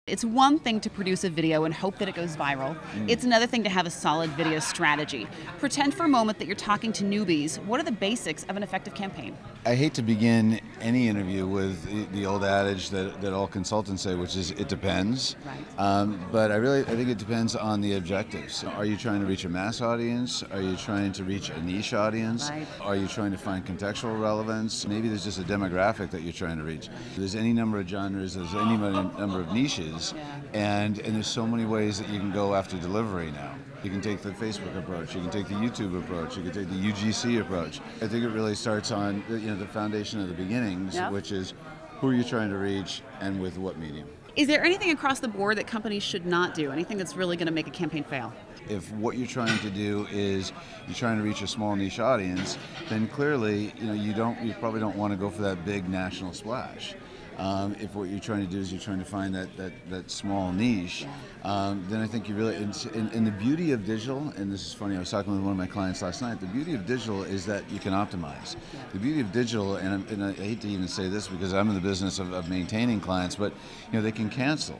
It's one thing to produce a video and hope that it goes viral. It's another thing to have a solid video strategy. Pretend for a moment that you're talking to newbies. What are the basics of an effective campaign? I hate to begin any interview with the old adage that all consultants say, which is it depends. Right. But I think it depends on the objectives. Are you trying to reach a mass audience? Are you trying to reach a niche audience? Right. Are you trying to find contextual relevance? Maybe there's just a demographic that you're trying to reach. There's any number of genres, there's any number of niches. Yeah. And there's so many ways that you can go after delivery now. You can take the Facebook approach, you can take the YouTube approach, you can take the UGC approach. I think it really starts on the foundation of the beginnings, Yep. which is who are you trying to reach and with what medium. Is there anything across the board that companies should not do? Anything that's really going to make a campaign fail? If what you're trying to do is you're trying to reach a small niche audience, then clearly you probably don't want to go for that big national splash. If what you're trying to do is you're trying to find that small niche, then I think you really, and the beauty of digital, and this is funny, I was talking with one of my clients last night, the beauty of digital is that you can optimize. The beauty of digital, and I hate to even say this because I'm in the business of maintaining clients, but they can cancel.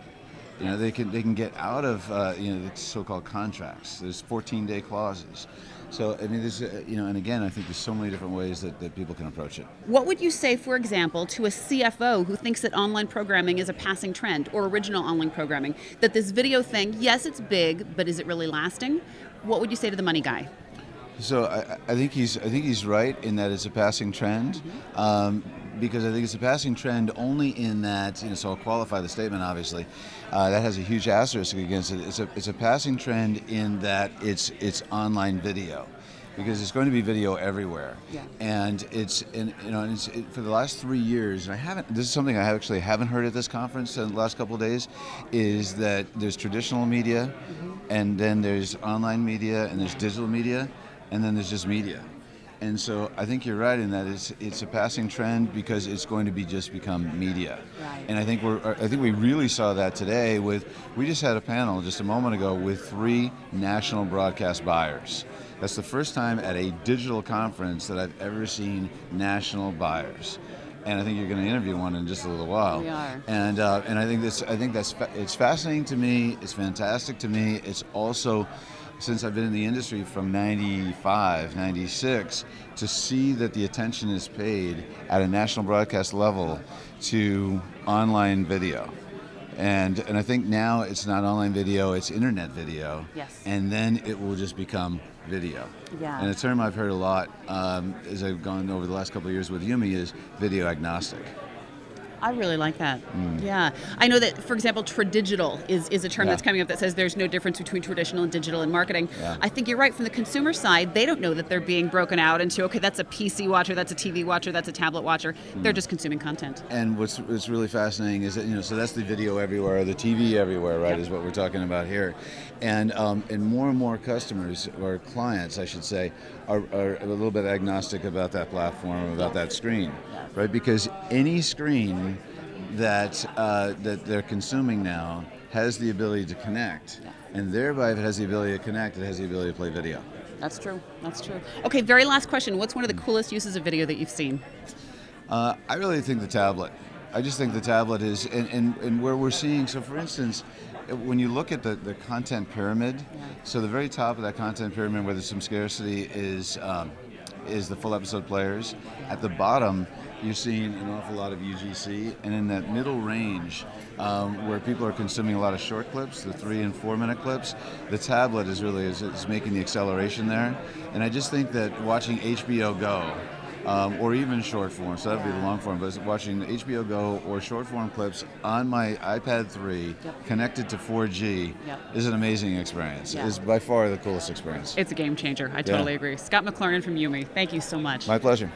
They can get out of the so-called contracts. There's 14-day clauses. So I mean, there's and again, I think there's so many different ways that people can approach it. What would you say, for example, to a CFO who thinks that online programming is a passing trend, or original online programming, that this video thing, yes, it's big, but is it really lasting? What would you say to the money guy? So I think he's right in that it's a passing trend. Because I think it's a passing trend only in that, so I'll qualify the statement obviously, that has a huge asterisk against it. It's a passing trend in that it's online video, because it's going to be video everywhere. Yeah. And for the last 3 years, and this is something I actually haven't heard at this conference in the last couple of days, is that there's traditional media, and then there's online media, and there's digital media, and then there's just media. And so I think you're right in that it's a passing trend because it's going to become media. Right. And I think we really saw that today we just had a panel just a moment ago with 3 national broadcast buyers. That's the first time at a digital conference that I've ever seen national buyers. And I think you're going to interview one in just a little while. We are. And I think it's fascinating to me. It's fantastic to me. It's also, since I've been in the industry from 95, 96, to see that the attention is paid at a national broadcast level to online video. And I think now it's not online video, it's internet video. Yes. And then it will just become video. Yeah. And a term I've heard a lot as I've gone over the last couple of years with Yumi is video agnostic. I really like that. Yeah. I know that, for example, tradigital is a term that's coming up that says there's no difference between traditional and digital in marketing. Yeah. I think you're right. From the consumer side, they don't know that they're being broken out into, okay, that's a PC watcher, that's a TV watcher, that's a tablet watcher. They're just consuming content. And what's really fascinating is that, so that's the video everywhere, the TV everywhere, right, is what we're talking about here. And more customers, or clients, I should say, are a little bit agnostic about that platform, about that screen, right? Because any screen that they're consuming now has the ability to connect, and thereby if it has the ability to connect, it has the ability to play video. That's true. That's true. Okay, very last question. What's one of the coolest uses of video that you've seen? I really think the tablet. I just think the tablet is, and where we're seeing, so for instance, when you look at the content pyramid, so the very top of that content pyramid where there's some scarcity is the full episode players. At the bottom, you're seeing an awful lot of UGC, and in that middle range, where people are consuming a lot of short clips, the 3 and 4 minute clips, the tablet is making the acceleration there. And I just think that watching HBO Go, or even short form, so that would be the long form, but watching HBO Go or short form clips on my iPad 3 connected to 4G is an amazing experience. It's by far the coolest experience. It's a game changer. I totally agree. Scott McLaurin from Yumi, thank you so much. My pleasure.